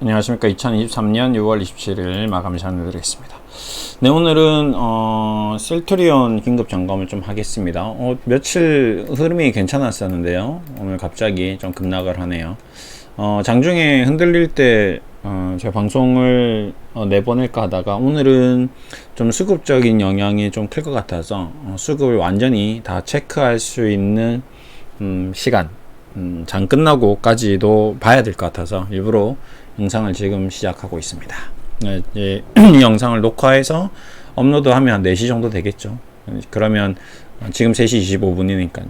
안녕하십니까. 2023년 6월 27일 마감 시간을 드리겠습니다. 네, 오늘은 셀트리온 긴급 점검을 좀 하겠습니다. 며칠 흐름이 괜찮았었는데요. 오늘 갑자기 좀 급락을 하네요. 장중에 흔들릴 때 제가 방송을 내보낼까 하다가 오늘은 좀 수급적인 영향이 좀 클 것 같아서 수급을 완전히 다 체크할 수 있는 시간, 장 끝나고까지도 봐야 될 것 같아서 일부러 영상을 지금 시작하고 있습니다. 이제 이 영상을 녹화해서 업로드하면 한 4시 정도 되겠죠. 그러면 지금 3시 25분이니까요.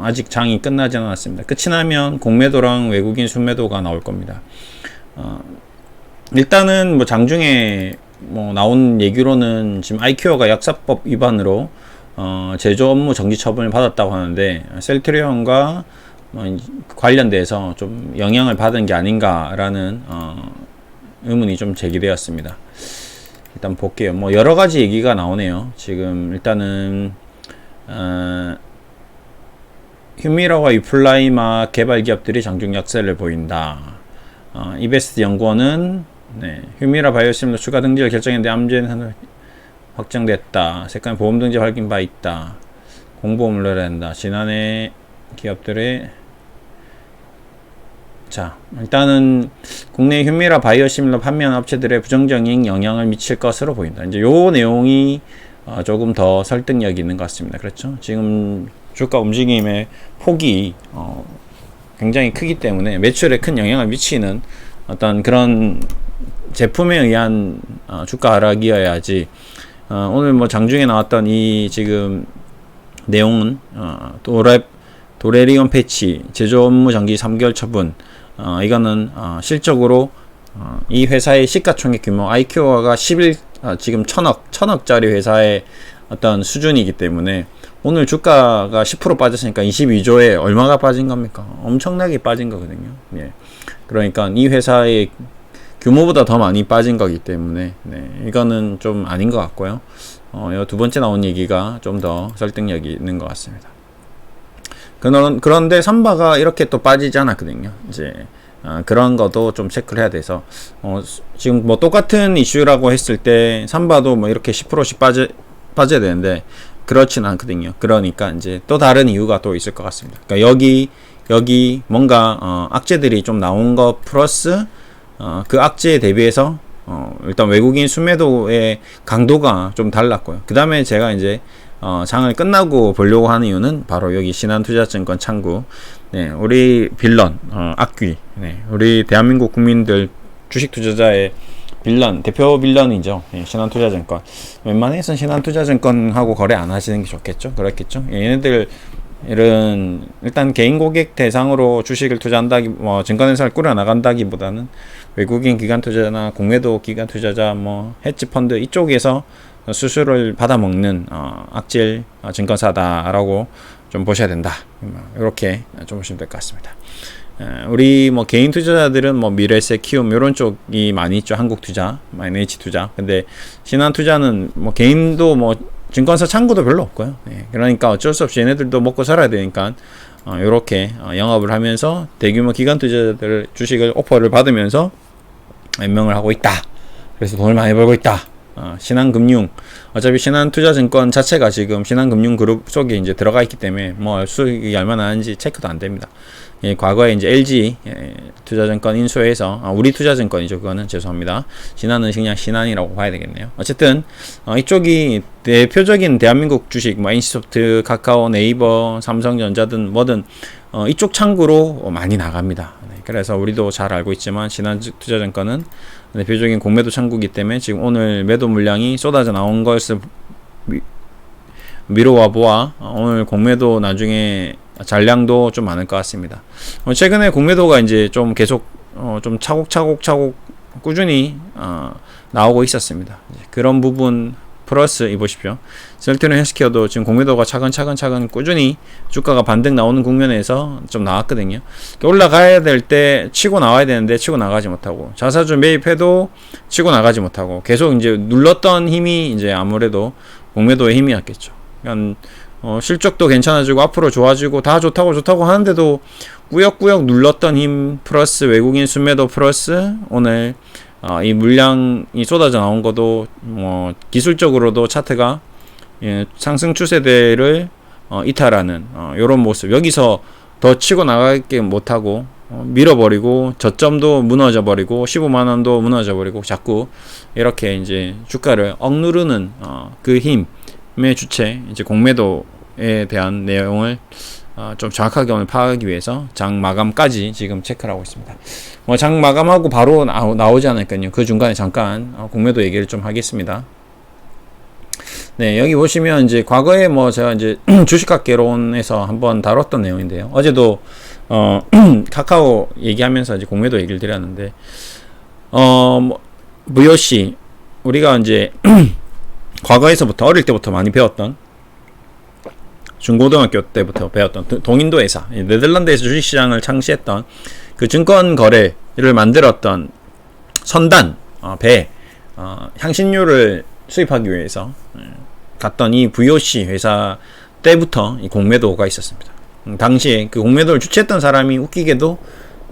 아직 장이 끝나지 않았습니다. 끝이 나면 공매도랑 외국인 순매도가 나올 겁니다. 일단은 뭐 장중에 뭐 나온 얘기로는 지금 아이큐어가 약사법 위반으로 제조 업무 정지 처분을 받았다고 하는데 셀트리온과 관련돼서 좀 영향을 받은 게 아닌가라는 의문이 좀 제기되었습니다. 일단 볼게요. 뭐 여러 가지 얘기가 나오네요. 지금 일단은 휴미라와 유플라이마 개발 기업들이 장중 약세를 보인다. 이베스트 연구원은 휴미라 바이오시밀러 추가 등재를 결정했는데 암젠 확정됐다. 색깔 보험 등재 확인 바 있다. 공보험을 넣어야 한다. 지난해 기업들의 일단은 국내 휴미라 바이오시밀러 판매하는 업체들의 부정적인 영향을 미칠 것으로 보인다. 이제 요 내용이 조금 더 설득력이 있는 것 같습니다. 그렇죠? 지금 주가 움직임의 폭이 굉장히 크기 때문에 매출에 큰 영향을 미치는 어떤 그런 제품에 의한 주가 하락이어야지. 오늘 뭐 장중에 나왔던 이 지금 내용은 도레리온 패치 제조 업무 정지 3개월 처분. 이거는 실적으로 이 회사의 시가총액 규모 아이큐어가 지금 천억짜리 회사의 어떤 수준이기 때문에 오늘 주가가 10% 빠졌으니까 22조에 얼마가 빠진 겁니까? 엄청나게 빠진 거거든요. 예. 그러니까 이 회사의 규모보다 더 많이 빠진 거기 때문에 이거는 좀 아닌 것 같고요. 두 번째 나온 얘기가 좀 더 설득력이 있는 것 같습니다. 그런데 삼바가 이렇게 또 빠지지 않았거든요. 이제 그런 것도 좀 체크를 해야 돼서 지금 뭐 똑같은 이슈라고 했을 때 삼바도 뭐 이렇게 10%씩 빠져야 되는데 그렇진 않거든요. 그러니까 이제 또 다른 이유가 또 있을 것 같습니다. 그러니까 여기 뭔가 악재들이 좀 나온 거 플러스 그 악재에 대비해서 일단 외국인 순매도의 강도가 좀 달랐고요. 그 다음에 제가 이제 장을 끝나고 보려고 하는 이유는 바로 여기 신한투자증권 창구, 우리 빌런, 악귀, 우리 대한민국 국민들 주식 투자자의 빌런, 대표 빌런이죠. 신한투자증권. 웬만해선 신한투자증권하고 거래 안 하시는 게 좋겠죠? 그렇겠죠? 얘네들은 일단 개인 고객 대상으로 주식을 증권회사를 꾸려 나간다기보다는 외국인 기관 투자자나 공매도 기관 투자자, 헤지펀드 이쪽에서 수수료를 받아먹는 악질 증권사다라고 좀 보셔야 된다. 이렇게 좀 보시면 될 것 같습니다. 우리 개인 투자자들은 미래세, 키움 이런 쪽이 많이 있죠. 한국투자, NH투자. 근데 신한투자는 개인도 증권사 창구도 별로 없고요. 그러니까 어쩔 수 없이 얘네들도 먹고 살아야 되니까 이렇게 영업을 하면서 대규모 기관 투자자들 주식을 오퍼를 받으면서 임명을 하고 있다. 그래서 돈을 많이 벌고 있다. 신한금융, 어차피 신한투자증권 자체가 지금 신한금융그룹 속에 이제 들어가 있기 때문에 수익이 얼마나 하는지 체크도 안 됩니다. 과거에 이제 LG 투자증권 인수해서 우리 투자증권이죠. 그거는 죄송합니다. 신한은 그냥 신한이라고 봐야 되겠네요. 어쨌든 이쪽이 대표적인 대한민국 주식, NC소프트, 카카오, 네이버, 삼성전자든 뭐든 이쪽 창구로 많이 나갑니다. 그래서 우리도 잘 알고 있지만 신한투자증권은 대표적인 공매도 창구이기 때문에 지금 오늘 매도 물량이 쏟아져 나온 것을 미루어 보아 오늘 공매도 나중에 잔량도 좀 많을 것 같습니다. 최근에 공매도가 이제 좀 계속 좀 차곡차곡 꾸준히 나오고 있었습니다. 그런 부분 플러스 이 보십시오. 셀트리온 헬스케어도 지금 공매도가 차근차근 꾸준히 주가가 반등 나오는 국면에서 좀 나왔거든요. 올라가야 될 때 치고 나와야 되는데 치고 나가지 못하고 자사주 매입해도 치고 나가지 못하고 계속 이제 눌렀던 힘이 이제 아무래도 공매도의 힘이었겠죠. 그러니까 실적도 괜찮아지고 앞으로 좋아지고 다 좋다고 하는데도 꾸역꾸역 눌렀던 힘 플러스 외국인 순매도 플러스 오늘 이 물량이 쏟아져 나온 것도 기술적으로도 차트가 상승 추세대를 이탈하는 요런 모습. 여기서 더 치고 나가게 못하고 밀어버리고 저점도 무너져 버리고 15만원도 무너져 버리고 자꾸 이렇게 이제 주가를 억누르는 그 힘의 주체 이제 공매도에 대한 내용을 좀 정확하게 오늘 파악하기 위해서 장 마감까지 지금 체크를 하고 있습니다. 장 마감하고 바로 나오지 않을까요? 그 중간에 잠깐 공매도 얘기를 좀 하겠습니다. 네, 여기 보시면 이제 과거에 제가 이제 주식학개론에서 한번 다뤘던 내용인데요. 어제도 카카오 얘기하면서 이제 공매도 얘기를 드렸는데 VOC 우리가 이제 과거에서부터 어릴 때부터 많이 배웠던 중고등학교 때부터 배웠던 동인도 회사 네덜란드에서 주식시장을 창시했던 그 증권 거래를 만들었던 선단 배 향신료를 수입하기 위해서 갔던 이 VOC 회사 때부터 이 공매도가 있었습니다. 당시에 그 공매도를 주최했던 사람이 웃기게도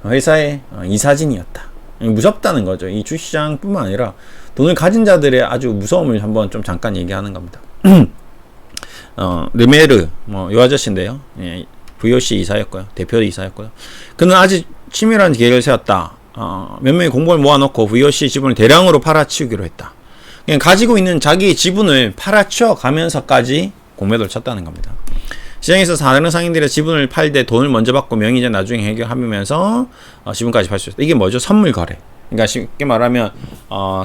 회사의 이사진이었다. 무섭다는 거죠. 이 주식시장뿐만 아니라 돈을 가진 자들의 아주 무서움을 한번 좀 잠깐 얘기하는 겁니다. 르메르 요 아저씨인데요. VOC 이사였고요. 대표 이사였고요. 그는 아주 치밀한 계획을 세웠다. 몇 명의 공범을 모아놓고 VOC 지분을 대량으로 팔아치우기로 했다. 그냥 가지고 있는 자기 지분을 팔아치워 가면서까지 공매도를 쳤다는 겁니다. 시장에서 다른 상인들의 지분을 팔 때 돈을 먼저 받고 명의자 나중에 해결하면서 지분까지 팔 수 있다. 이게 뭐죠? 선물 거래. 그러니까 쉽게 말하면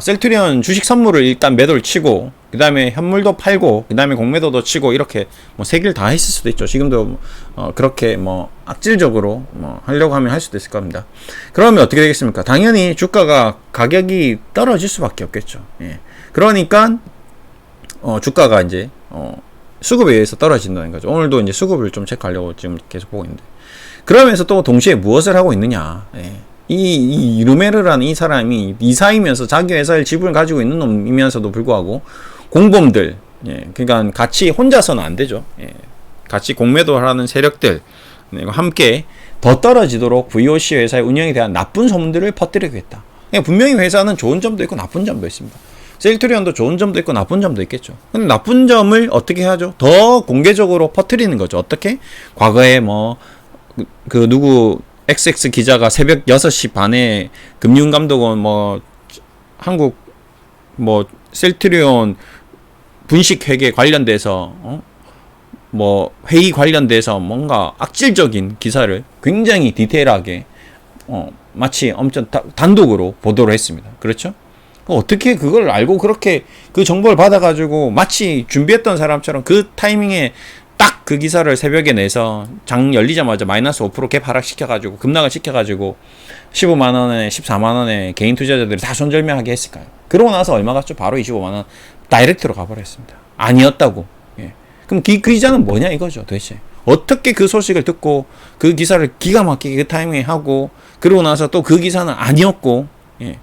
셀트리온 주식 선물을 일단 매도를 치고 그 다음에 현물도 팔고 그 다음에 공매도도 치고 이렇게 세 개를 다 했을 수도 있죠. 지금도 그렇게 악질적으로 하려고 하면 할 수도 있을 겁니다. 그러면 어떻게 되겠습니까? 당연히 주가가 가격이 떨어질 수밖에 없겠죠. 예. 그러니까 주가가 이제 수급에 의해서 떨어진다는 거죠. 오늘도 이제 수급을 좀 체크하려고 지금 계속 보고 있는데 그러면서 또 동시에 무엇을 하고 있느냐? 예. 이 르메르라는 이 사람이 이사이면서 자기 회사의 지분을 가지고 있는 놈이면서도 불구하고 공범들, 그러니까 같이 혼자서는 안 되죠. 같이 공매도하는 세력들 함께 더 떨어지도록 VOC 회사의 운영에 대한 나쁜 소문들을 퍼뜨리겠다. 분명히 회사는 좋은 점도 있고 나쁜 점도 있습니다. 셀트리온도 좋은 점도 있고 나쁜 점도 있겠죠. 근데 나쁜 점을 어떻게 하죠? 더 공개적으로 퍼뜨리는 거죠. 어떻게? 과거에 누구 XX 기자가 새벽 6시 반에 금융감독원 한국 셀트리온 분식회계 관련돼서 회의 관련돼서 뭔가 악질적인 기사를 굉장히 디테일하게 마치 엄청 단독으로 보도를 했습니다. 그렇죠? 어떻게 그걸 알고 그렇게 그 정보를 받아가지고 마치 준비했던 사람처럼 그 타이밍에 딱 그 기사를 새벽에 내서 장 열리자마자 마이너스 5% 갭 하락시켜가지고 급락을 시켜가지고 15만원에 14만원에 개인 투자자들이 다 손절매하게 했을까요? 그러고 나서 얼마 갔죠? 바로 25만원 다이렉트로 가버렸습니다. 아니었다고. 예. 그럼 그 기자는 뭐냐 이거죠 도대체. 어떻게 그 소식을 듣고 그 기사를 기가 막히게 그 타이밍에 하고 그러고 나서 또 그 기사는 아니었고 예.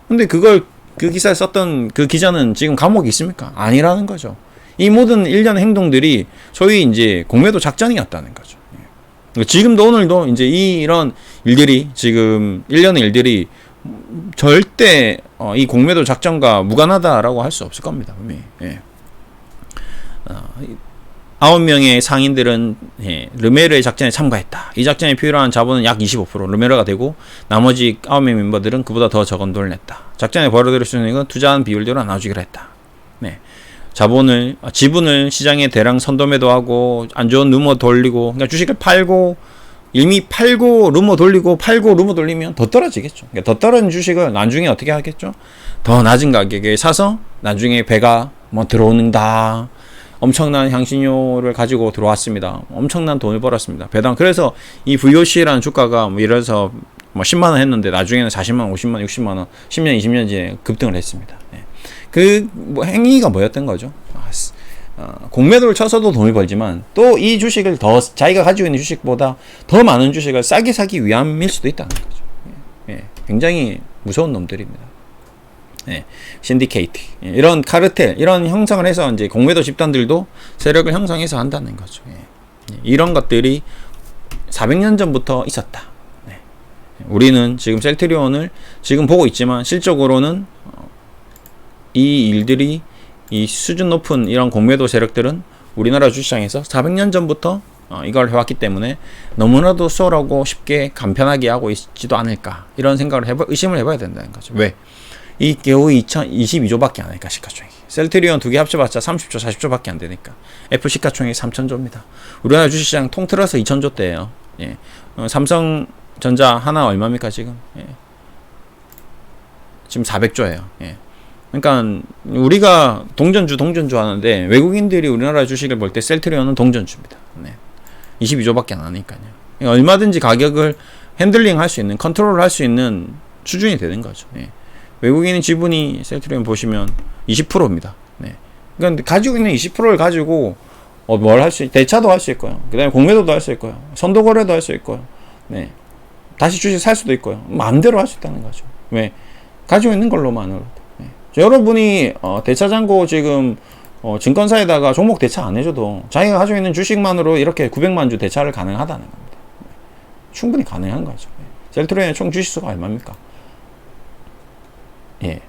근데 그 기사를 썼던 그 기자는 지금 감옥에 있습니까? 아니라는 거죠. 이 모든 일련의 행동들이 소위 이제 공매도 작전이었다는 거죠. 지금도 오늘도 이제 이런 일들이 지금 일련의 일들이 절대 이 공매도 작전과 무관하다라고 할 수 없을 겁니다. 예. 9명의 상인들은 르메르의 작전에 참가했다. 이 작전에 필요한 자본은 약 25% 르메르가 되고 나머지 9명 멤버들은 그보다 더 적은 돈을 냈다. 작전에 벌어들일 수 있는 건 투자한 비율대로 나눠주기로 했다. 네. 지분을 시장에 대량 선도매도하고 안 좋은 루머 돌리고 그러니까 주식을 팔고 이미 팔고 루머 돌리고 팔고 루머 돌리면 더 떨어지겠죠. 그러니까 더 떨어진 주식을 나중에 어떻게 하겠죠? 더 낮은 가격에 사서 나중에 배가 들어오는다. 엄청난 향신료를 가지고 들어왔습니다. 엄청난 돈을 벌었습니다. 배당. 그래서 이 VOC라는 주가가 예를 들어서 10만원 했는데 나중에는 40만원, 50만원, 60만원, 10년, 20년 뒤에 급등을 했습니다. 행위가 뭐였던 거죠? 공매도를 쳐서도 돈을 벌지만 또 이 주식을 더 자기가 가지고 있는 주식보다 더 많은 주식을 싸게 사기 위함일 수도 있다는 거죠. 굉장히 무서운 놈들입니다. 예, 신디케이트, 예, 이런 카르텔, 이런 형성을 해서 이제 공매도 집단들도 세력을 형성해서 한다는 거죠. 예. 이런 것들이 400년 전부터 있었다. 네. 우리는 지금 셀트리온을 지금 보고 있지만 실적으로는 이 일들이, 이 수준 높은 이런 공매도 세력들은 우리나라 주시장에서 400년 전부터 이걸 해왔기 때문에 너무나도 수월하고 쉽게 간편하게 하고 있지도 않을까, 이런 생각을 의심을 해봐야 된다는 거죠. 왜? 이 겨우 2022조밖에 안 하니까, 시가총액이. 셀트리온 두 개 합쳐봤자 30조, 40조밖에 안 되니까. 애플 시가총액이 3,000조입니다. 우리나라 주식시장 통틀어서 2,000조대예요. 예. 삼성전자 하나 얼마입니까, 지금? 예. 지금 400조예요. 예. 그러니까 우리가 동전주 하는데 외국인들이 우리나라 주식을 볼 때 셀트리온은 동전주입니다. 네. 22조밖에 안 하니까요. 그러니까 얼마든지 가격을 핸들링 할 수 있는, 컨트롤을 할 수 있는 수준이 되는 거죠. 예. 외국인 지분이 셀트리온 보시면 20%입니다. 네. 그러니까 가지고 있는 20%를 가지고 뭘 할 수, 대차도 할 수 있고요. 그 다음에 공매도도 할 수 있고요. 선도 거래도 할 수 있고요. 네. 다시 주식 살 수도 있고요. 마음대로 할 수 있다는 거죠. 왜? 가지고 있는 걸로만으로도. 네. 여러분이 대차잔고 지금 증권사에다가 종목 대차 안 해줘도 자기가 가지고 있는 주식만으로 이렇게 900만 주 대차를 가능하다는 겁니다. 네. 충분히 가능한 거죠. 네. 셀트리온의 총 주식수가 얼마입니까? 예.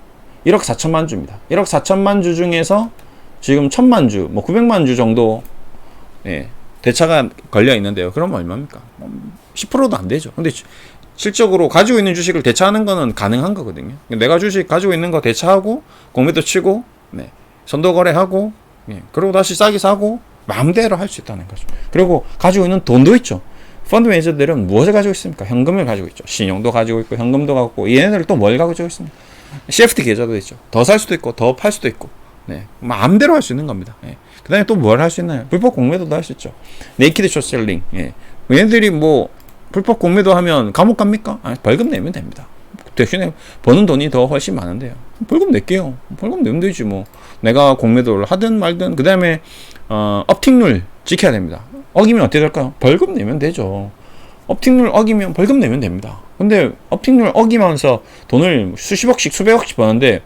1억 4천만 주입니다. 1억 4천만 주 중에서 지금 1000만 주, 뭐 900만 주 정도, 예, 대차가 걸려 있는데요. 그럼 얼마입니까? 10%도 안 되죠. 근데 실적으로 가지고 있는 주식을 대차하는 거는 가능한 거거든요. 내가 주식 가지고 있는 거 대차하고, 공매도 치고, 네, 선도 거래하고, 예, 그리고 다시 싸게 사고, 마음대로 할 수 있다는 거죠. 그리고 가지고 있는 돈도 있죠. 펀드 매니저들은 무엇을 가지고 있습니까? 현금을 가지고 있죠. 신용도 가지고 있고, 현금도 갖고, 얘네들 또 뭘 가지고 있습니까? CFD 계좌도 있죠. 더 살 수도 있고, 더 팔 수도 있고, 네, 마음대로 할 수 있는 겁니다. 예. 그 다음에 또 뭘 할 수 있나요? 불법 공매도도 할 수 있죠. 네이키드 숏셀링. 예. 얘네들이 뭐 불법 공매도 하면 감옥 갑니까? 아니, 벌금 내면 됩니다. 대신에 버는 돈이 더 훨씬 많은데요. 벌금 낼게요. 벌금 내면 되지 뭐. 내가 공매도를 하든 말든. 그 다음에 업팅룰 지켜야 됩니다. 어기면 어떻게 될까요? 벌금 내면 되죠. 업팅룰 어기면 벌금 내면 됩니다. 근데 업팅룰 어기면서 돈을 수십억씩 수백억씩 버는데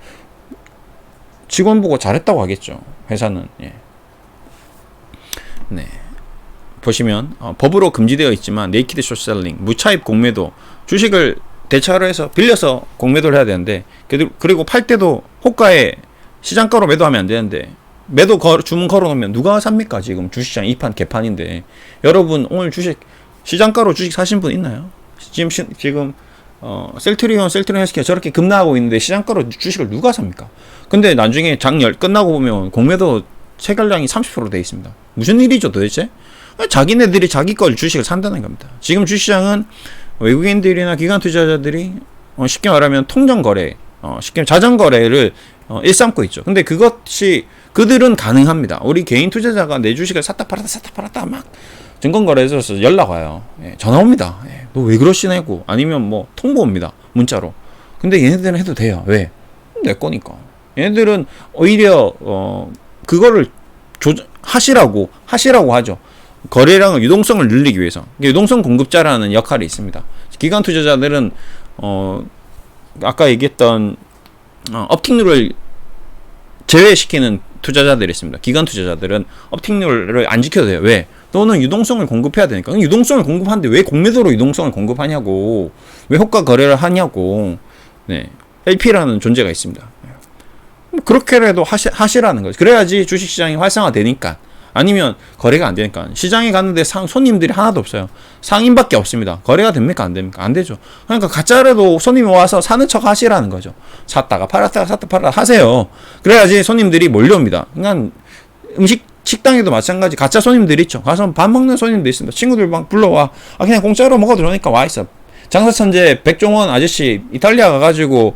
직원 보고 잘했다고 하겠죠. 회사는. 예. 네. 보시면 법으로 금지되어 있지만 네이키드 숏셀링, 무차입 공매도, 주식을 대차로 해서 빌려서 공매도를 해야 되는데, 그리고 팔 때도 호가에 시장가로 매도하면 안 되는데, 주문 걸어놓으면 누가 삽니까? 지금 주식시장 2판 개판인데. 여러분 오늘 주식 시장가로 주식 사신 분 있나요? 지금 셀트리온 헬스케어 저렇게 급락하고 있는데 시장가로 주식을 누가 삽니까? 근데 나중에 장열 끝나고 보면 공매도 체결량이 30% 돼 있습니다. 무슨 일이죠 도대체? 자기네들이 자기 걸 주식을 산다는 겁니다. 지금 주시장은 외국인들이나 기관 투자자들이 쉽게 말하면 통정 거래, 쉽게 말하면 자전 거래를 일삼고 있죠. 근데 그것이 그들은 가능합니다. 우리 개인 투자자가 내 주식을 샀다 팔았다 막 증권거래소에서 연락 와요. 예, 전화 옵니다. 예, 너 왜 그러시냐고. 아니면 뭐 통보 옵니다. 문자로. 근데 얘네들은 해도 돼요. 왜? 내 거니까. 얘네들은 오히려 그거를 하시라고 하죠. 거래량을 유동성을 늘리기 위해서. 유동성 공급자라는 역할이 있습니다. 기관 투자자들은 아까 얘기했던 업팅률을 제외시키는 투자자들이 있습니다. 기관 투자자들은 업팅률을 안 지켜도 돼요. 왜? 너는 유동성을 공급해야 되니까. 유동성을 공급하는데 왜 공매도로 유동성을 공급하냐고. 왜 호가 거래를 하냐고. 네. LP라는 존재가 있습니다. 그렇게라도 하시라는 거죠. 그래야지 주식시장이 활성화되니까. 아니면 거래가 안 되니까. 시장에 갔는데 손님들이 하나도 없어요. 상인밖에 없습니다. 거래가 됩니까? 안 됩니까? 안 되죠. 그러니까 가짜라도 손님이 와서 사는 척 하시라는 거죠. 샀다가 팔았다가 하세요. 그래야지 손님들이 몰려옵니다. 그러니까 식당에도 마찬가지. 가짜 손님들이 있죠. 가서 밥 먹는 손님들 있습니다. 친구들 막 불러와. 그냥 공짜로 먹어도 되니까 와 있어. 장사천재 백종원 아저씨 이탈리아 가가지고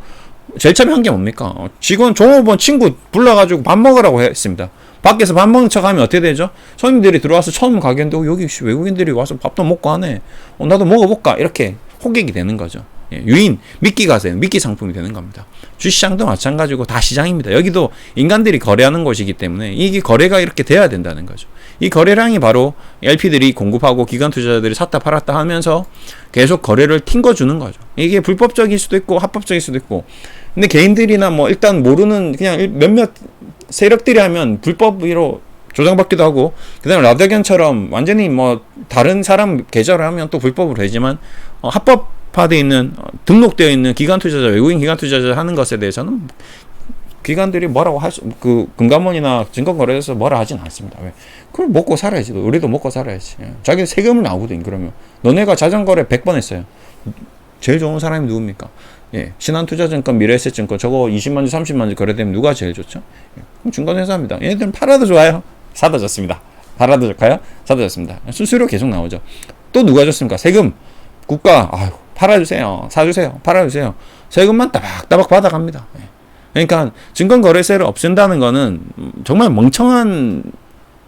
제일 처음에 한 게 뭡니까? 직원 종업원 친구 불러가지고 밥 먹으라고 했습니다. 밖에서 밥 먹는 척 하면 어떻게 되죠? 손님들이 들어와서 처음 가게인데 여기 외국인들이 와서 밥도 먹고 하네. 나도 먹어볼까? 이렇게 호객이 되는 거죠. 예, 유인, 미끼 가세요. 미끼 상품이 되는 겁니다. 주시장도 마찬가지고 다 시장입니다. 여기도 인간들이 거래하는 곳이기 때문에 이게 거래가 이렇게 돼야 된다는 거죠. 이 거래량이 바로 LP들이 공급하고 기관 투자자들이 샀다 팔았다 하면서 계속 거래를 튕겨주는 거죠. 이게 불법적일 수도 있고 합법적일 수도 있고. 근데 개인들이나 뭐 일단 모르는 그냥 몇몇 세력들이 하면 불법으로 조장받기도 하고, 그 다음에 라더견처럼 완전히 뭐 다른 사람 계좌를 하면 또 불법으로 되지만 합법화되어 있는 등록되어 있는 기관 투자자, 외국인 기관 투자자 하는 것에 대해서는 기관들이 뭐라고 금감원이나 증권거래소에서 뭐라 하진 않습니다. 왜? 그걸 먹고 살아야지. 우리도 먹고 살아야지. 자기 세금을 나오거든. 그러면 너네가 자전거래 100번 했어요. 제일 좋은 사람이 누굽니까? 신한투자증권, 미래에셋증권 저거 20만 주, 30만 주 거래되면 누가 제일 좋죠? 그럼 증권회사입니다. 얘네들은 팔아도 좋아요, 사도 좋습니다. 팔아도 좋아요, 사도 좋습니다. 수수료 계속 나오죠. 또 누가 좋습니까? 세금. 국가. 아유, 팔아주세요, 사주세요, 팔아주세요. 세금만 따박따박 받아갑니다. 그러니까 증권거래세를 없앤다는 거는 정말 멍청한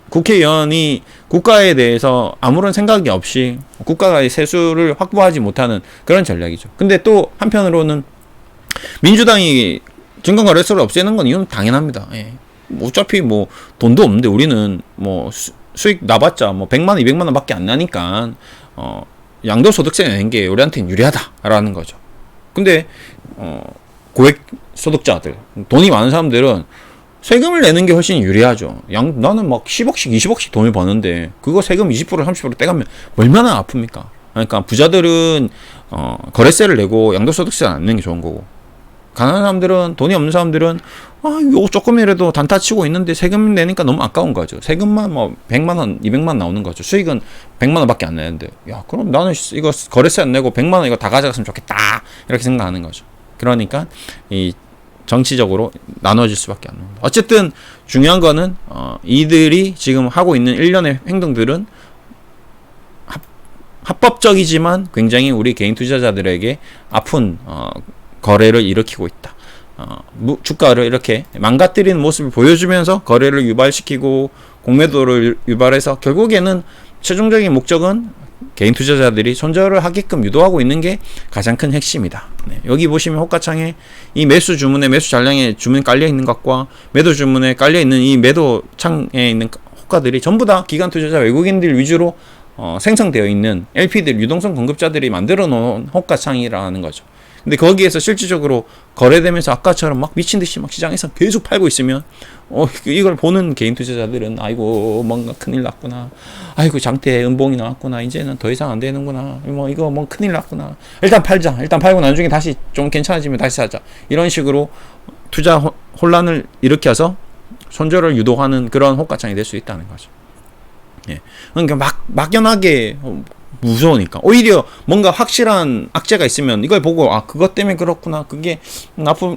국회의원이 국가에 대해서 아무런 생각이 없이 국가가 세수를 확보하지 못하는 그런 전략이죠. 근데 또 한편으로는 민주당이 증권거래소를 없애는 건 이건 당연합니다. 어차피 뭐 돈도 없는데 우리는 뭐 수익 나봤자 뭐 100만 원, 200만 원 밖에 안 나니까 양도소득세 내는 게 우리한테는 유리하다라는 거죠. 근데 고액 소득자들, 돈이 많은 사람들은 세금을 내는 게 훨씬 유리하죠. 나는 막 10억씩, 20억씩 돈을 버는데 그거 세금 20%, 30% 떼가면 얼마나 아픕니까? 그러니까 부자들은 거래세를 내고 양도소득세를 안 내는 게 좋은 거고, 가난한 사람들은, 돈이 없는 사람들은 이거 조금이라도 단타 치고 있는데 세금 내니까 너무 아까운 거죠. 세금만 뭐 100만 원, 200만 원 나오는 거죠. 수익은 100만 원밖에 안 내는데, 야, 그럼 나는 이거 거래세 안 내고 100만 원 이거 다 가져갔으면 좋겠다, 이렇게 생각하는 거죠. 그러니까 이 정치적으로 나눠질 수밖에 안 나옵니다. 어쨌든 중요한 거는 이들이 지금 하고 있는 일련의 행동들은 합법적이지만 굉장히 우리 개인 투자자들에게 아픈 거래를 일으키고 있다. 주가를 이렇게 망가뜨리는 모습을 보여주면서 거래를 유발시키고 공매도를 유발해서 결국에는 최종적인 목적은 개인 투자자들이 손절을 하게끔 유도하고 있는 게 가장 큰 핵심이다. 여기 보시면 호가창에 이 매수 주문에, 매수 잔량에 주문이 깔려 있는 것과 매도 주문에 깔려 있는 이 매도 창에 있는 호가들이 전부 다 기관 투자자 외국인들 위주로 생성되어 있는 LP들, 유동성 공급자들이 만들어 놓은 호가창이라는 거죠. 근데 거기에서 실질적으로 거래되면서 아까처럼 막 미친 듯이 막 시장에서 계속 팔고 있으면 이걸 보는 개인 투자자들은 아이고 뭔가 큰일 났구나, 아이고 장대 음봉이 나왔구나, 이제는 더 이상 안 되는구나, 뭐 이거 뭐 큰일 났구나, 일단 팔자, 일단 팔고 나중에 다시 좀 괜찮아지면 다시 사자, 이런 식으로 투자 혼란을 일으켜서 손절을 유도하는 그런 호가창이 될 수 있다는 거죠. 그러니까 막연하게 무서우니까 오히려 뭔가 확실한 악재가 있으면 이걸 보고 그것 때문에 그렇구나, 그게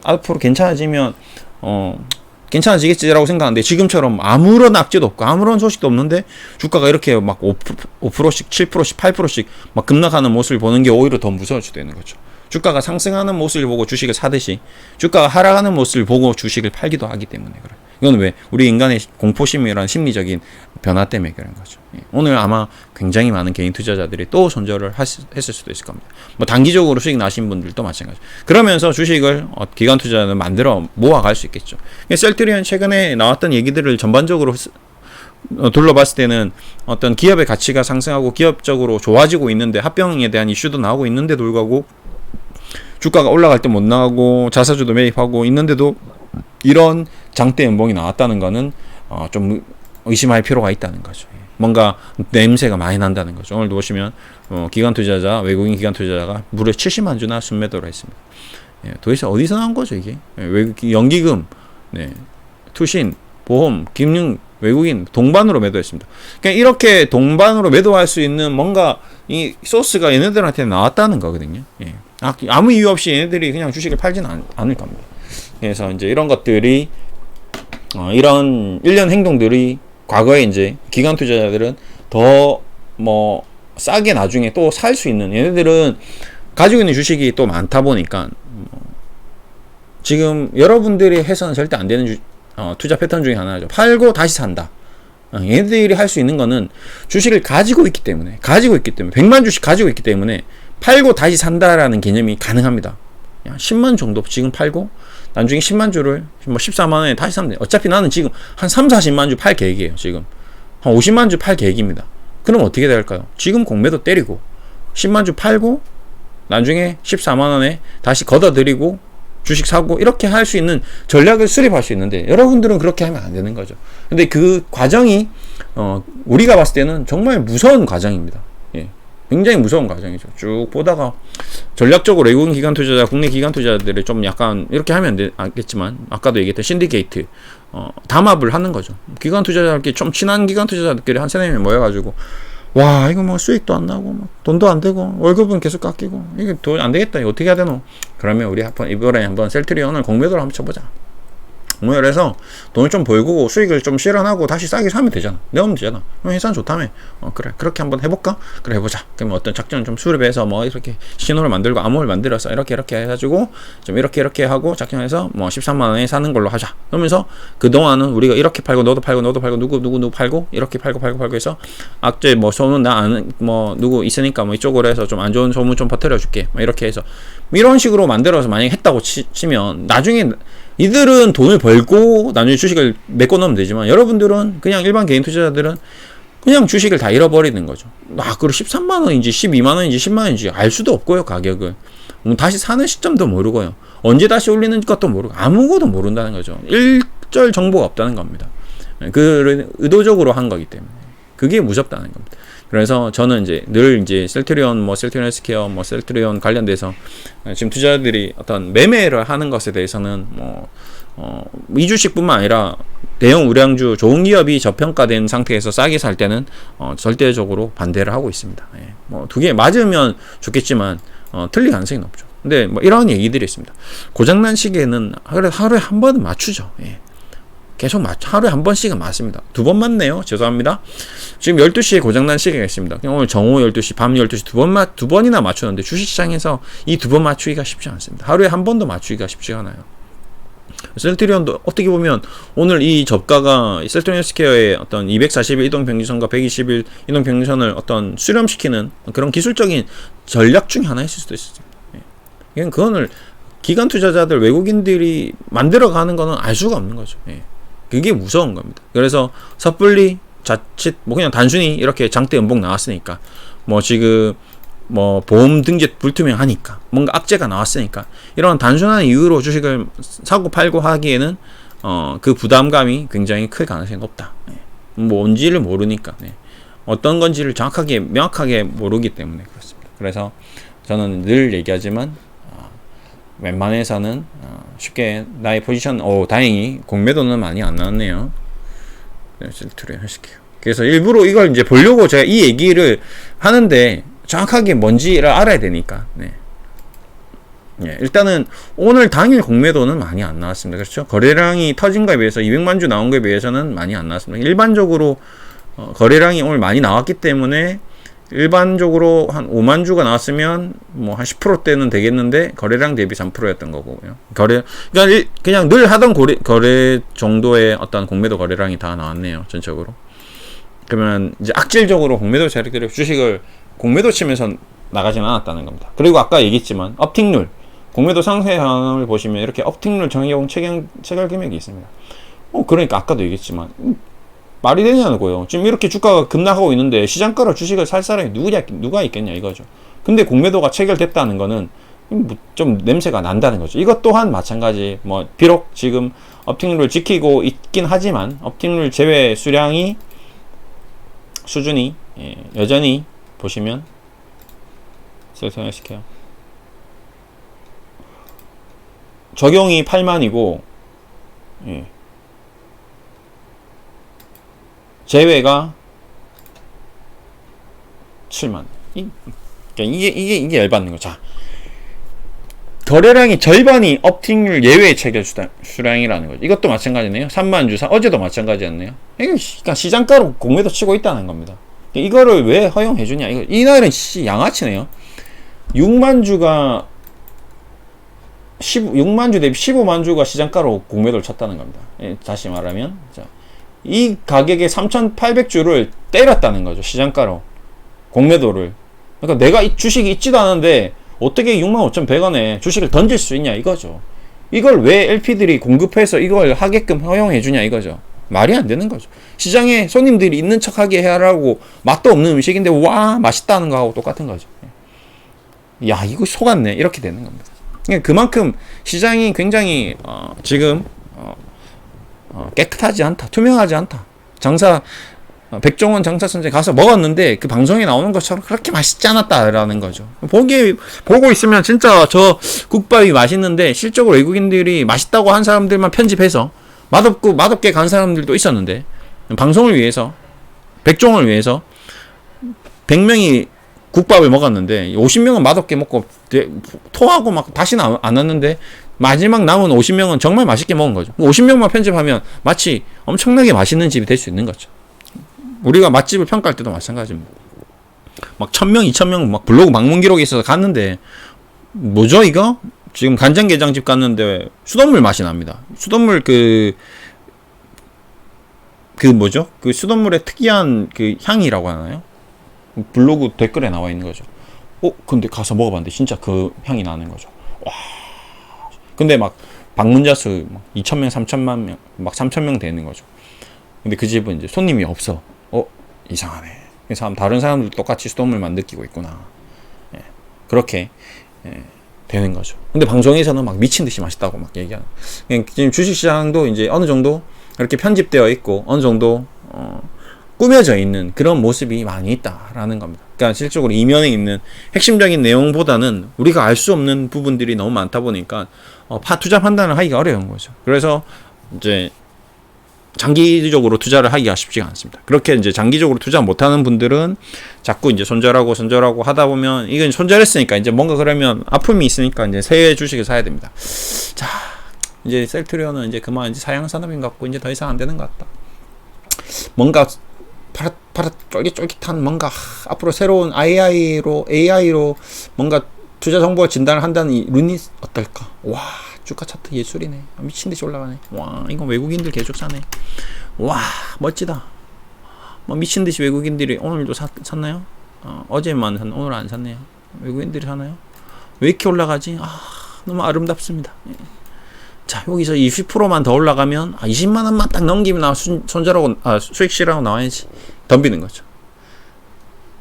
앞으로 괜찮아지면 괜찮아지겠지라고 생각하는데, 지금처럼 아무런 악재도 없고 아무런 소식도 없는데 주가가 이렇게 막 5%씩 7%씩 8%씩 막 급락하는 모습을 보는 게 오히려 더 무서울 수도 있는 거죠. 주가가 상승하는 모습을 보고 주식을 사듯이 주가가 하락하는 모습을 보고 주식을 팔기도 하기 때문에 그래요. 이건 왜? 우리 인간의 공포심이라는 심리적인 변화 때문에 그런 거죠. 오늘 아마 굉장히 많은 개인 투자자들이 또 손절을 했을 수도 있을 겁니다. 뭐 단기적으로 수익 나신 분들도 마찬가지. 그러면서 주식을 기관 투자자는 만들어 모아갈 수 있겠죠. 셀트리온 최근에 나왔던 얘기들을 전반적으로 둘러봤을 때는 어떤 기업의 가치가 상승하고 기업적으로 좋아지고 있는데, 합병에 대한 이슈도 나오고 있는데도 불구하고 주가가 올라갈 때 못 나가고 자사주도 매입하고 있는데도 이런 장대 연봉이 나왔다는 거는 좀 의심할 필요가 있다는 거죠. 뭔가 냄새가 많이 난다는 거죠. 오늘도 보시면 기관 투자자, 외국인 기관 투자자가 무려 70만 주나 순매도를 했습니다. 도대체 어디서 나온 거죠 이게? 연기금, 투신, 보험, 김융, 외국인 동반으로 매도했습니다. 그러니까 이렇게 동반으로 매도할 수 있는 뭔가 이 소스가 얘네들한테 나왔다는 거거든요. 아무 이유 없이 얘네들이 그냥 주식을 팔지는 않을 겁니다. 그래서 이제 이런 것들이 이런 일련 행동들이 과거에 이제 기관 투자자들은 더 뭐 싸게 나중에 또 살 수 있는, 얘네들은 가지고 있는 주식이 또 많다 보니까 지금 여러분들이 해서는 절대 안 되는 투자 패턴 중에 하나죠. 팔고 다시 산다. 얘네들이 할 수 있는 거는 주식을 가지고 있기 때문에 100만 주식 가지고 있기 때문에 팔고 다시 산다라는 개념이 가능합니다. 10만 정도 지금 팔고 나중에 10만 주를 뭐 14만 원에 다시 사면 돼. 어차피 나는 지금 한 3, 40만 주 팔 계획이에요. 지금 한 50만 주 팔 계획입니다. 그럼 어떻게 될까요? 지금 공매도 때리고 10만 주 팔고 나중에 14만 원에 다시 걷어들이고 주식 사고 이렇게 할 수 있는 전략을 수립할 수 있는데 여러분들은 그렇게 하면 안 되는 거죠. 근데 그 과정이 우리가 봤을 때는 정말 무서운 과정입니다. 예. 굉장히 무서운 과정이죠. 쭉 보다가 전략적으로 외국인 기관 투자자, 국내 기관 투자자들이 좀 약간 이렇게 하면 안겠지만 아까도 얘기했던 신디케이트 담합을 하는 거죠. 기관 투자자들끼리 좀 친한 기관 투자자들끼리 한 세네 명이 모여가지고 와 이거 뭐 수익도 안 나고 뭐 돈도 안 되고 월급은 계속 깎이고 이게 돈 안 되겠다. 이거 어떻게 해야 되노? 그러면 우리 이번에 한번 셀트리온을 공매도를 한번 쳐보자. 공매도를 해서 돈을 좀 벌고 수익을 좀 실현하고 다시 싸게 사면 되잖아. 내면 되잖아. 회사는 좋다며. 그래 그렇게 한번 해볼까? 그래 해보자. 그러면 어떤 작전을 좀 수립해서 뭐 이렇게 신호를 만들고 암호를 만들어서 이렇게 해가지고 좀 이렇게 하고 작전해서 뭐 13만 원에 사는 걸로 하자. 그러면서 그 동안은 우리가 이렇게 팔고 너도 팔고 누구 팔고 이렇게 팔고 해서 악재 뭐 소문 나 아는 뭐 누구 있으니까 뭐 이쪽으로 해서 좀 안 좋은 소문 좀 퍼뜨려줄게. 뭐 이렇게 해서 이런 식으로 만들어서 만약에 했다고 치면 나중에 이들은 돈을 벌고 나중에 주식을 메꿔 넣으면 되지만 여러분들은 그냥 일반 개인 투자자들은 그냥 주식을 다 잃어버리는 거죠. 그리고 13만 원인지 12만 원인지 10만 원인지 알 수도 없고요. 가격을 다시 사는 시점도 모르고요. 언제 다시 올리는 것도 모르고 아무것도 모른다는 거죠. 일절 정보가 없다는 겁니다. 그 의도적으로 한 거기 때문에 그게 무섭다는 겁니다. 그래서 저는 이제 늘 이제 셀트리온 셀트리온 헬스케어 셀트리온 관련돼서 지금 투자자들이 어떤 매매를 하는 것에 대해서는 이 주식뿐만 아니라 대형 우량주 좋은 기업이 저평가된 상태에서 싸게 살 때는 절대적으로 반대를 하고 있습니다. 예. 두 개 맞으면 좋겠지만 틀릴 가능성이 높죠. 근데 이런 얘기들이 있습니다. 고장난 시계는 하루에 한 번은 맞추죠. 예. 계속 하루에 한 번씩은 맞습니다. 2번 맞네요. 죄송합니다. 지금 12시에 고장난 시계가 있습니다. 오늘 정오 12시, 밤 12시 두 번이나 맞추는데 주식시장에서 이 2번 맞추기가 쉽지 않습니다. 하루에 한 번도 맞추기가 쉽지가 않아요. 셀트리온도 어떻게 보면 오늘 이 저가가 셀트리온 헬스케어의 어떤 240일 이동평균선과 120일 이동평균선을 어떤 수렴시키는 그런 기술적인 전략 중에 하나였을 수도 있습니다. 예. 그거는 기관 투자자들 외국인들이 만들어가는 거는 알 수가 없는 거죠. 예. 그게 무서운 겁니다. 그래서 섣불리 자칫 그냥 단순히 이렇게 장대 연봉 나왔으니까 지금 보험 등재 불투명하니까 뭔가 악재가 나왔으니까 이런 단순한 이유로 주식을 사고 팔고 하기에는 그 부담감이 굉장히 클 가능성이 높다. 예. 뭔지를 모르니까 어떤 건지를 정확하게 명확하게 모르기 때문에 그렇습니다. 그래서 저는 늘 얘기하지만 웬만해서는 쉽게 나의 포지션 다행히 공매도는 많이 안 나왔네요. 셀트리온 헬스케어. 그래서 일부러 이걸 이제 보려고 제가 이 얘기를 하는데 정확하게 뭔지를 알아야 되니까. 예, 일단은 오늘 당일 공매도는 많이 안 나왔습니다. 그렇죠? 거래량이 터진 거에 비해서 200만 주 나온 거에 비해서는 많이 안 나왔습니다. 일반적으로 거래량이 오늘 많이 나왔기 때문에 일반적으로 한 5만 주가 나왔으면 한 10%대는 되겠는데 거래량 대비 3%였던 거고요. 그냥 늘 하던 거래 정도의 어떤 공매도 거래량이 다 나왔네요. 전적으로. 그러면 이제 악질적으로 공매도 세력들이 주식을 공매도 치면서 나가지는 않았다는 겁니다. 그리고 아까 얘기했지만 업틱률 공매도 상세항을 보시면 이렇게 업틱률 정의용 체결 금액이 있습니다. 그러니까 아까도 얘기했지만 말이 되냐고요. 지금 이렇게 주가가 급락하고 있는데 시장가로 주식을 살 사람이 누가 있겠냐 이거죠. 근데 공매도가 체결됐다는 거는 좀 냄새가 난다는 거죠. 이것 또한 마찬가지. 비록 지금 업틱률을 지키고 있긴 하지만 업틱률 제외 수준이 여전히 보시면 셀트리온 헬스케어 적용이 8만이고 제외가 7만. 이게 열받는 거. 자, 거래량이 절반이 업틱률 예외 체결 수량이라는 거죠. 이것도 마찬가지네요. 3만 주, 어제도 마찬가지였네요. 그러니까 시장가로 공매도 치고 있다는 겁니다. 이거를 왜 허용해주냐? 이날은 양아치네요. 6만 주가 6만 주 대비 15만 주가 시장가로 공매도를 쳤다는 겁니다. 다시 말하면, 자. 이 가격에 3,800주를 때렸다는 거죠. 시장가로. 공매도를. 그러니까 내가 이 주식이 있지도 않은데 어떻게 65,100원에 주식을 던질 수 있냐 이거죠. 이걸 왜 LP들이 공급해서 이걸 하게끔 허용해 주냐 이거죠. 말이 안 되는 거죠. 시장에 손님들이 있는 척하게 하라고 맛도 없는 음식인데 와 맛있다는 거하고 똑같은 거죠. 야 이거 속았네 이렇게 되는 겁니다. 그만큼 시장이 굉장히 지금 깨끗하지 않다, 투명하지 않다. 장사 백종원 장사선생 가서 먹었는데 그 방송에 나오는 것처럼 그렇게 맛있지 않았다라는 거죠. 보고 있으면 진짜 저 국밥이 맛있는데 실적으로 외국인들이 맛있다고 한 사람들만 편집해서 맛없게 간 사람들도 있었는데 방송을 위해서 백종원을 위해서 100명이 국밥을 먹었는데 50명은 맛없게 먹고 토하고 막 다시는 안 왔는데 마지막 남은 50명은 정말 맛있게 먹은 거죠. 50명만 편집하면 마치 엄청나게 맛있는 집이 될 수 있는 거죠. 우리가 맛집을 평가할 때도 마찬가지입니다. 막 1000명, 2000명 막 블로그 방문 기록이 있어서 갔는데 뭐죠 이거? 지금 간장게장집 갔는데 수돗물 맛이 납니다. 수돗물 그 뭐죠? 그 수돗물의 특이한 그 향이라고 하나요? 블로그 댓글에 나와 있는 거죠. 근데 가서 먹어봤는데 진짜 그 향이 나는 거죠. 와. 근데 막 방문자 수 막 2000명, 3000만 명, 막 3000명 되는 거죠. 근데 그 집은 이제 손님이 없어. 이상하네. 그래서 다른 사람들도 똑같이 수돗물만 느끼고 있구나. 예. 그렇게 되는 거죠. 근데 방송에서는 막 미친 듯이 맛있다고 막 얘기하는. 지금 주식시장도 이제 어느 정도 이렇게 편집되어 있고 어느 정도 꾸며져 있는 그런 모습이 많이 있다라는 겁니다. 그러니까 실질적으로 이면에 있는 핵심적인 내용보다는 우리가 알 수 없는 부분들이 너무 많다 보니까 투자 판단을 하기가 어려운 거죠. 그래서 이제 장기적으로 투자를 하기가 쉽지가 않습니다. 그렇게 이제 장기적으로 투자 못하는 분들은 자꾸 이제 손절하고 하다 보면 이건 손절했으니까 이제 뭔가 그러면 아픔이 있으니까 이제 새 주식을 사야 됩니다. 자, 이제 셀트리온은 이제 그만 이제 사양 산업인 것 같고 이제 더 이상 안 되는 것 같다. 뭔가 파랗 쫄깃쫄깃한 뭔가 앞으로 새로운 AI로 뭔가 투자 정보 진단을 한다는 이 루닛 어떨까? 와. 주가 차트 예술이네. 미친듯이 올라가네. 와, 이거 외국인들 계속 사네. 와, 멋지다. 뭐 미친듯이 외국인들이 오늘도 샀나요? 어제만 샀나? 오늘 안 샀네요. 외국인들이 사나요? 왜 이렇게 올라가지? 너무 아름답습니다. 예. 자, 여기서 20%만 더 올라가면 20만 원만 딱 넘기면 손절하고 수익 실하고 나와야지. 덤비는 거죠.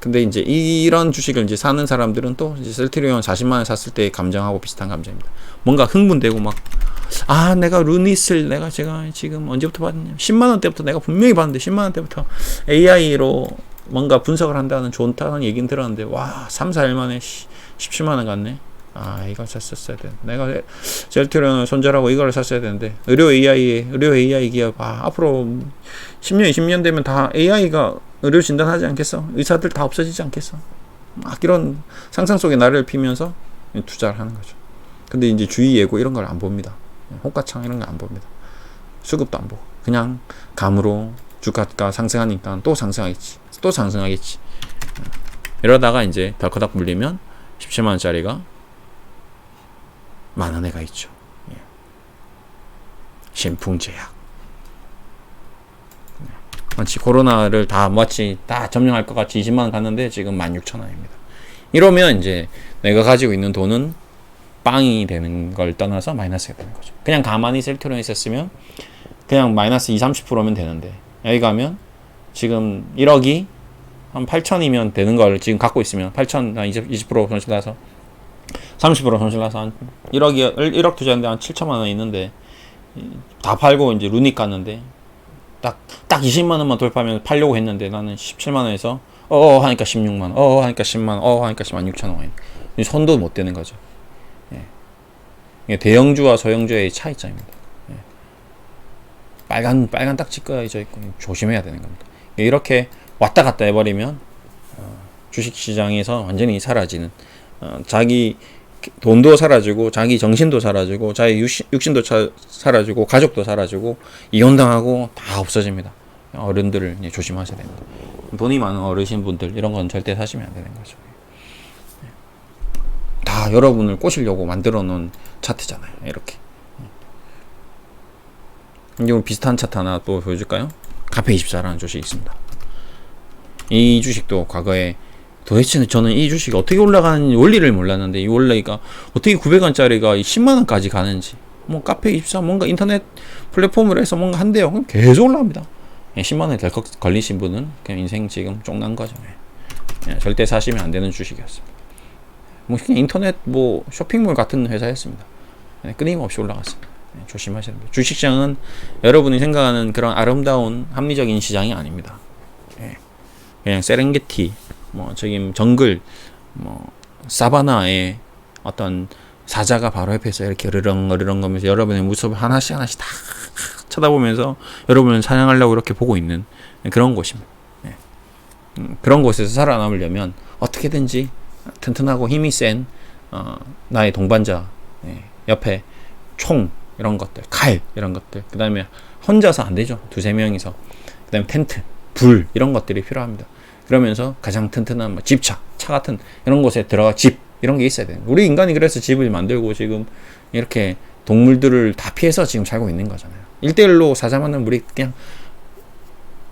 근데 이제 이런 주식을 이제 사는 사람들은 또 이제 셀트리온 40만 원 샀을 때의 감정하고 비슷한 감정입니다. 뭔가 흥분되고 막 내가 루닛을 내가 제가 지금 언제부터 봤냐? 10만 원 때부터 내가 분명히 봤는데 10만 원 때부터 AI로 뭔가 분석을 한다는 좋다는 얘기는 들었는데 와 3, 4일 만에 17만 원 갔네. 이걸 샀었어야 돼. 내가 셀트리온을 손절하고 이걸 샀어야 되는데 의료 AI 기업 앞으로 10년 20년 되면 다 AI가 의료 진단하지 않겠어? 의사들 다 없어지지 않겠어? 막 이런 상상 속의 나래를 피면서 투자를 하는 거죠. 근데 이제 주의 예고 이런 걸 안 봅니다. 호가창 이런 거 안 봅니다. 수급도 안 보고 그냥 감으로 주가가 상승하니까 또 상승하겠지. 이러다가 이제 덜커덕 물리면 17만 원짜리가 만 원에 가 있죠. 신풍제약. 마치 코로나를 다 점령할 것 같이 20만 원 갔는데 지금 16,000원입니다. 이러면 이제 내가 가지고 있는 돈은 빵이 되는 걸 떠나서 마이너스가 되는 거죠. 그냥 가만히 셀트리온에 있었으면 그냥 마이너스 20-30%면 되는데 여기 가면 지금 1억이 한 8천이면 되는 걸 지금 갖고 있으면 8천 20% 손실나서 30% 손실나서 한 1억 투자했는데 한 7천만 원 있는데 다 팔고 이제 루닛 갔는데 딱 20만 원만 돌파하면 팔려고 했는데 나는 17만 원에서 하니까 16만 원, 하니까 10만 원, 하니까 16,000원. 손도 못 대는 거죠. 예. 대형주와 소형주의 차이점입니다. 예. 빨간 딱지 꺼져 있고 조심해야 되는 겁니다. 이렇게 왔다 갔다 해버리면 주식시장에서 완전히 사라지는 자기 돈도 사라지고 자기 정신도 사라지고 자기 육신도 사라지고 가족도 사라지고 이혼당하고 다 없어집니다. 어른들을 조심하셔야 됩니다. 돈이 많은 어르신분들 이런 건 절대 사시면 안 되는 거죠. 다 여러분을 꼬시려고 만들어 놓은 차트잖아요. 이렇게. 이제 비슷한 차트 하나 또 보여줄까요? 카페24라는 주식이 있습니다. 이 주식도 과거에 도대체 저는 이 주식이 어떻게 올라가는 원리를 몰랐는데 이 원리가 어떻게 900원짜리가 10만원까지 가는지 뭐 카페24 뭔가 인터넷 플랫폼으로 해서 뭔가 한대요. 그럼 계속 올라갑니다. 10만 원이 덜컥 걸리신 분은 그냥 인생 지금 쫑난 거죠. 절대 사시면 안 되는 주식이었습니다. 뭐 그냥 인터넷 뭐 쇼핑몰 같은 회사였습니다. 끊임없이 올라갔습니다. 조심하셔야 됩니다. 주식시장은 여러분이 생각하는 그런 아름다운 합리적인 시장이 아닙니다. 그냥 세렝게티, 뭐 저기 정글, 뭐 사바나의 어떤 사자가 바로 옆에서 이렇게 으르렁으르렁 거면서 여러분의 모습을 하나씩 다 쳐다보면서 여러분을 사냥하려고 이렇게 보고 있는 그런 곳입니다. 그런 곳에서 살아남으려면 어떻게든지 튼튼하고 힘이 센 나의 동반자, 옆에 총 이런 것들, 칼 이런 것들, 그 다음에 혼자서 안 되죠. 두세 명이서. 그 다음에 텐트, 불 이런 것들이 필요합니다. 그러면서 가장 튼튼한 뭐 집차, 차 같은 이런 곳에 들어가 집 이런 게 있어야 돼요. 우리 인간이 그래서 집을 만들고 지금 이렇게 동물들을 다 피해서 지금 살고 있는 거잖아요. 1대1로 사자만은 우리 그냥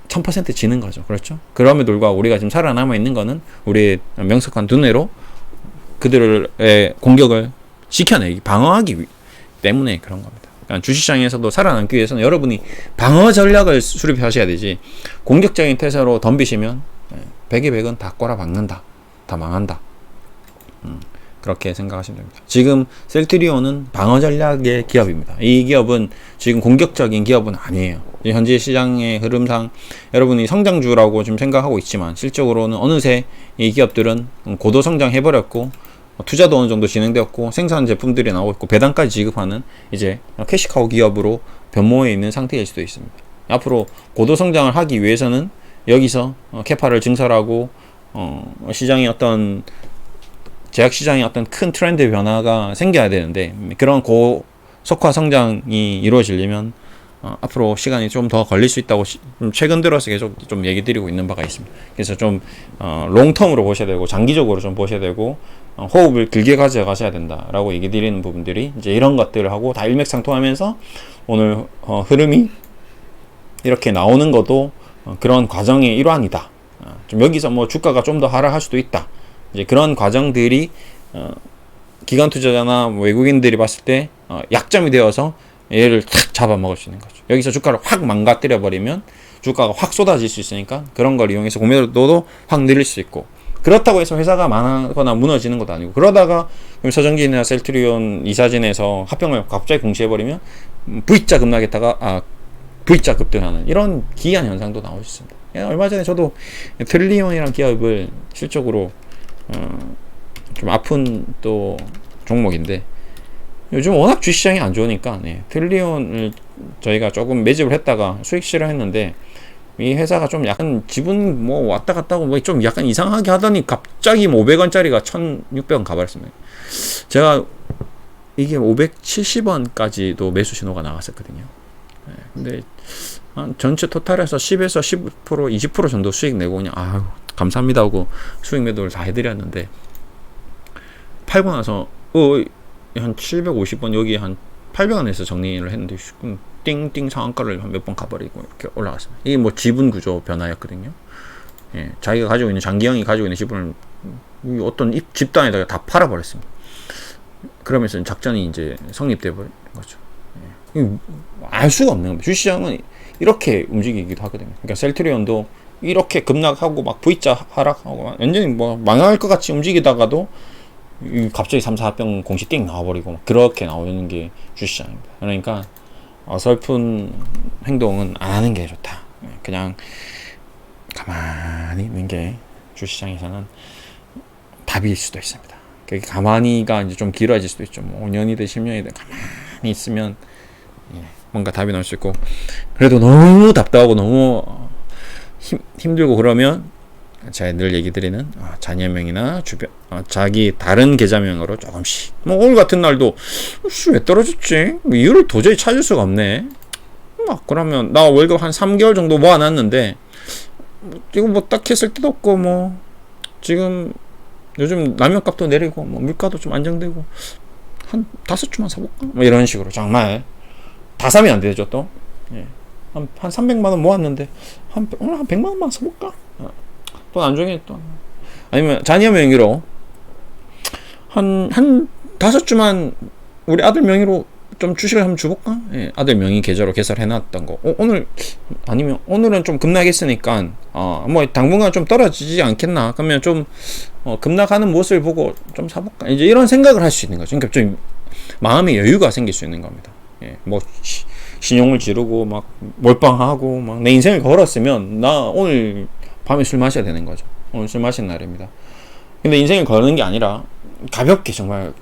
1000% 지는 거죠. 그렇죠? 그럼에도 불구하고 우리가 지금 살아남아 있는 거는 우리의 명석한 두뇌로 그들의 공격을 지켜내기, 방어하기 때문에 그런 겁니다. 그러니까 주식시장에서도 살아남기 위해서는 여러분이 방어 전략을 수립하셔야 되지, 공격적인 태세로 덤비시면 100에 100은 다 꼬라박는다. 다 망한다. 그렇게 생각하시면 됩니다. 지금 셀트리온은 방어 전략의 기업입니다. 이 기업은 지금 공격적인 기업은 아니에요. 현재 시장의 흐름상 여러분이 성장주라고 좀 생각하고 있지만 실적으로는 어느새 이 기업들은 고도 성장해버렸고 투자도 어느 정도 진행되었고 생산 제품들이 나오고 있고 배당까지 지급하는 이제 캐시카우 기업으로 변모해 있는 상태일 수도 있습니다. 앞으로 고도 성장을 하기 위해서는 여기서 캐파를 증설하고 시장의 어떤 제약시장의 어떤 큰 트렌드 변화가 생겨야 되는데 그런 고속화 성장이 이루어지려면 앞으로 시간이 좀 더 걸릴 수 있다고 최근 들어서 계속 좀 얘기 드리고 있는 바가 있습니다. 그래서 좀 롱텀으로 보셔야 되고 장기적으로 좀 보셔야 되고 호흡을 길게 가져가셔야 된다라고 얘기 드리는 부분들이 이제 이런 것들을 하고 다 일맥상통하면서 오늘 흐름이 이렇게 나오는 것도 그런 과정의 일환이다. 좀 여기서 뭐 주가가 좀 더 하락할 수도 있다. 이제 그런 과정들이 기관 투자자나 뭐 외국인들이 봤을 때 약점이 되어서 얘를 탁 잡아먹을 수 있는 거죠. 여기서 주가를 확 망가뜨려 버리면 주가가 확 쏟아질 수 있으니까 그런 걸 이용해서 공매도도 확 늘릴 수 있고, 그렇다고 해서 회사가 망하거나 무너지는 것도 아니고, 그러다가 서정진이나 셀트리온 이사진에서 합병을 갑자기 공시해버리면 V자 급락했다가 V자 급등하는 이런 기이한 현상도 나올 수 있습니다. 얼마 전에 저도 트릴리온이라는 기업을 실적으로 좀 아픈 또 종목인데 요즘 워낙 주시장이 안 좋으니까 트릴리온을 저희가 조금 매집을 했다가 수익 실현했는데 이 회사가 좀 약간 지분 뭐 왔다 갔다 하고 뭐 좀 약간 이상하게 하더니 갑자기 500원짜리가 1600원 가버렸습니다. 제가 이게 570원까지도 매수 신호가 나왔었거든요. 근데 전체 토탈에서 10에서 10% 20% 정도 수익 내고 그냥 아유 감사합니다 하고 수익 매도를 다 해드렸는데 팔고 나서 한 750원 여기 한 800원에서 정리를 했는데 띵띵 상한가를 몇 번 가버리고 이렇게 올라갔습니다. 이게 뭐 지분 구조 변화였거든요. 자기가 가지고 있는 장기영이 가지고 있는 지분을 어떤 집단에다가 다 팔아버렸습니다. 그러면서 작전이 이제 성립돼 버린 거죠. 알 수가 없는 겁니다. 주시장은 이렇게 움직이기도 하거든요. 그러니까 셀트리온도 이렇게 급락하고 막 V자 하락하고 완전히 뭐 망할 것 같이 움직이다가도 갑자기 3, 4병 공시 띵 나와버리고 그렇게 나오는 게 주시장입니다. 그러니까 어설픈 행동은 안 하는 게 좋다. 그냥 가만히 있는 게 주시장에서는 답일 수도 있습니다. 가만히가 이제 좀 길어질 수도 있죠. 뭐 5년이든 10년이든 가만히 있으면 뭔가 답이 나올 수 있고, 그래도 너무 답답하고 너무 힘들고 그러면 제가 늘 얘기 드리는 자녀명이나 주변 자기 다른 계좌명으로 조금씩, 뭐 오늘 같은 날도 왜 떨어졌지? 뭐 이유를 도저히 찾을 수가 없네. 막 그러면 나 월급 한 3개월 정도 모아놨는데 이거 뭐 딱 했을 때도 없고, 뭐 지금 요즘 라면값도 내리고 뭐 물가도 좀 안정되고 한 5주만 사볼까? 뭐 이런 식으로 정말 다 사면 안 되죠. 또 한 300만원 모았는데 오늘 한 100만원만 사볼까? 또 나중에 또 아니면 자녀 명의로 한 5주만 우리 아들 명의로 좀 주식을 한번 줘볼까? 예, 아들 명의 계좌로 개설해놨던 거. 오늘 아니면 오늘은 좀 급락했으니까 뭐 당분간 좀 떨어지지 않겠나? 그러면 좀 급락하는 모습을 보고 좀 사볼까? 이제 이런 생각을 할 수 있는 거죠. 그러니까 좀 마음의 여유가 생길 수 있는 겁니다. 예, 뭐 신용을 지르고 막 몰빵하고 막 내 인생을 걸었으면 나 오늘 밤에 술 마셔야 되는 거죠. 오늘 술 마신 날입니다. 근데 인생을 거는 게 아니라 가볍게 정말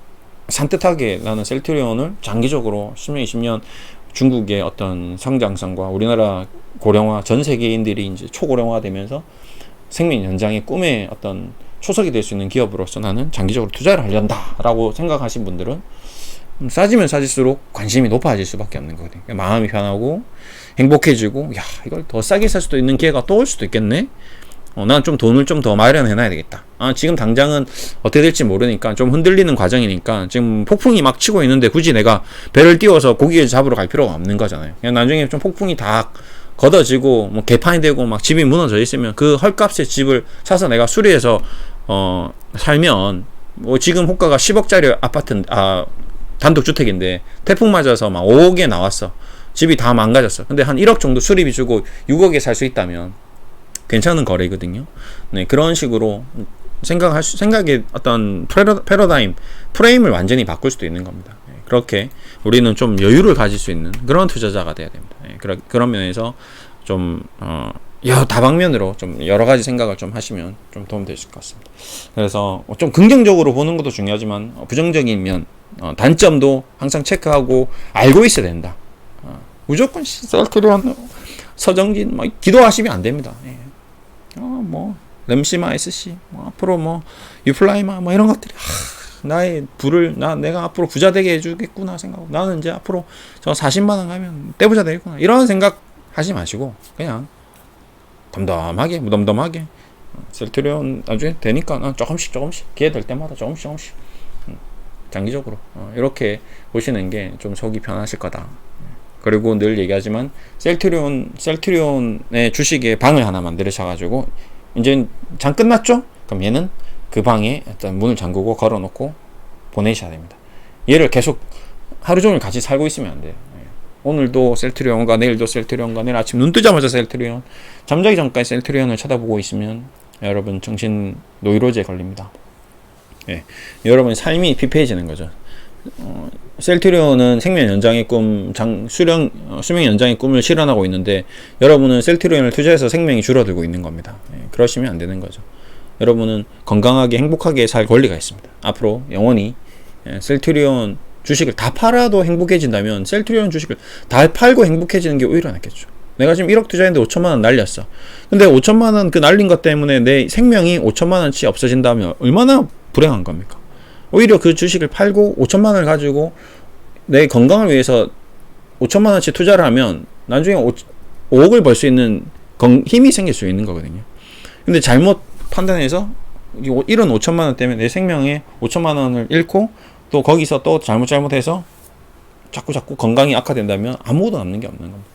산뜻하게 나는 셀트리온을 장기적으로 10년, 20년 중국의 어떤 성장성과 우리나라 고령화, 전 세계인들이 이제 초고령화 되면서 생명 연장의 꿈의 어떤 초석이 될 수 있는 기업으로서 나는 장기적으로 투자를 하려한다 라고 생각하신 분들은 싸지면 싸질수록 관심이 높아질 수밖에 없는 거거든요. 마음이 편하고 행복해지고, 야, 이걸 더 싸게 살 수도 있는 기회가 또 올 수도 있겠네? 난 좀 돈을 좀 더 마련해놔야 되겠다. 지금 당장은 어떻게 될지 모르니까 좀 흔들리는 과정이니까 지금 폭풍이 막 치고 있는데 굳이 내가 배를 띄워서 고기를 잡으러 갈 필요가 없는 거잖아요. 그냥 나중에 좀 폭풍이 다 걷어지고 뭐 개판이 되고 막 집이 무너져 있으면 그 헐값의 집을 사서 내가 수리해서 살면 뭐 지금 호가가 10억짜리 아파트 단독주택인데 태풍 맞아서 막 5억에 나왔어. 집이 다 망가졌어. 근데 한 1억 정도 수리비 주고 6억에 살 수 있다면 괜찮은 거래거든요. 네, 그런 식으로 생각의 어떤 패러다임, 프레임을 완전히 바꿀 수도 있는 겁니다. 네, 그렇게 우리는 좀 여유를 가질 수 있는 그런 투자자가 돼야 됩니다. 네, 그런 면에서 좀 다방면으로 좀 여러 가지 생각을 좀 하시면 좀 도움 되실 것 같습니다. 그래서 좀 긍정적으로 보는 것도 중요하지만 부정적인 면, 단점도 항상 체크하고 알고 있어야 된다. 무조건 셀트리온, 서정진 뭐 기도하시면 안 됩니다. 예. 뭐 램시마 SC 뭐 앞으로 뭐 유플라이마 뭐 이런 것들이 나의 부를 내가 앞으로 부자 되게 해주겠구나 생각하고 나는 이제 앞으로 저 40만 원 가면 떼부자 되겠구나 이런 생각 하지 마시고 그냥 덤덤하게 무덤덤하게 셀트리온 나중에 되니까 조금씩 기회 될 때마다 조금씩 장기적으로 이렇게 보시는 게 좀 속이 편하실 거다. 그리고 늘 얘기하지만 셀트리온의 주식에 방을 하나 만들으셔가지고 이제 장 끝났죠? 그럼 얘는 그 방에 일단 문을 잠그고 걸어놓고 보내셔야 됩니다. 얘를 계속 하루 종일 같이 살고 있으면 안 돼요. 오늘도 셀트리온과 내일도 셀트리온과 내일 아침 눈 뜨자마자 셀트리온, 잠자기 전까지 셀트리온을 쳐다보고 있으면 여러분 정신 노이로제에 걸립니다. 예, 여러분의 삶이 피폐해지는 거죠. 셀트리온은 생명 연장의 꿈, 수명 연장의 꿈을 실현하고 있는데 여러분은 셀트리온을 투자해서 생명이 줄어들고 있는 겁니다. 예, 그러시면 안 되는 거죠. 여러분은 건강하게 행복하게 살 권리가 있습니다. 앞으로 영원히 셀트리온 주식을 다 팔아도 행복해진다면 셀트리온 주식을 다 팔고 행복해지는 게 오히려 낫겠죠. 내가 지금 1억 투자했는데 5천만 원 날렸어. 근데 5천만 원 그 날린 것 때문에 내 생명이 5천만 원치 없어진다면 얼마나 불행한 겁니까? 오히려 그 주식을 팔고 5천만 원을 가지고 내 건강을 위해서 5천만 원치 투자를 하면 나중에 5억을 벌 수 있는 힘이 생길 수 있는 거거든요. 근데 잘못 판단해서 이런 5천만 원 때문에 내 생명에 5천만 원을 잃고 또 거기서 또 잘못해서 자꾸 건강이 악화된다면 아무것도 남는 게 없는 겁니다.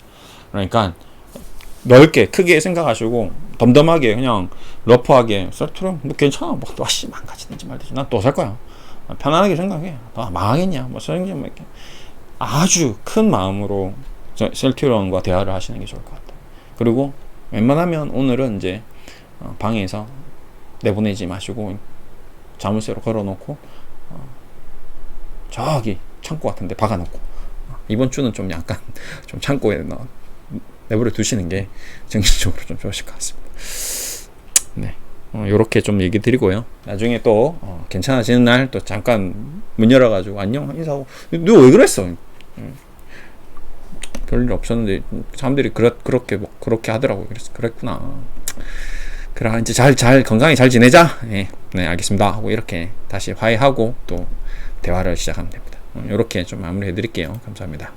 그러니까 넓게 크게 생각하시고 덤덤하게 그냥 러프하게 셀트리온 뭐 괜찮아 뭐 또 망가지든지 말든지 난 또 살 거야. 편안하게 생각해. 망하겠냐 뭐 서영진 뭐 이렇게 아주 큰 마음으로 셀트리온과 대화를 하시는 게 좋을 것 같아요. 그리고 웬만하면 오늘은 이제 방에서 내보내지 마시고 자물쇠로 걸어놓고 저기 창고 같은데 박아놓고 이번 주는 좀 약간 좀 창고에 내버려 두시는 게 정신적으로 좀 좋으실 것 같습니다. 네. 요렇게 좀 얘기 드리고요. 나중에 또 괜찮아지는 날 또 잠깐 문 열어가지고 안녕 인사하고 너 왜 그랬어? 별일 없었는데 사람들이 그렇게 하더라고. 그래서 그랬구나. 그래 이제 잘 건강히 잘 지내자. 네 알겠습니다 하고 이렇게 다시 화해하고 또 대화를 시작하면 됩니다. 요렇게 좀 마무리해 드릴게요. 감사합니다.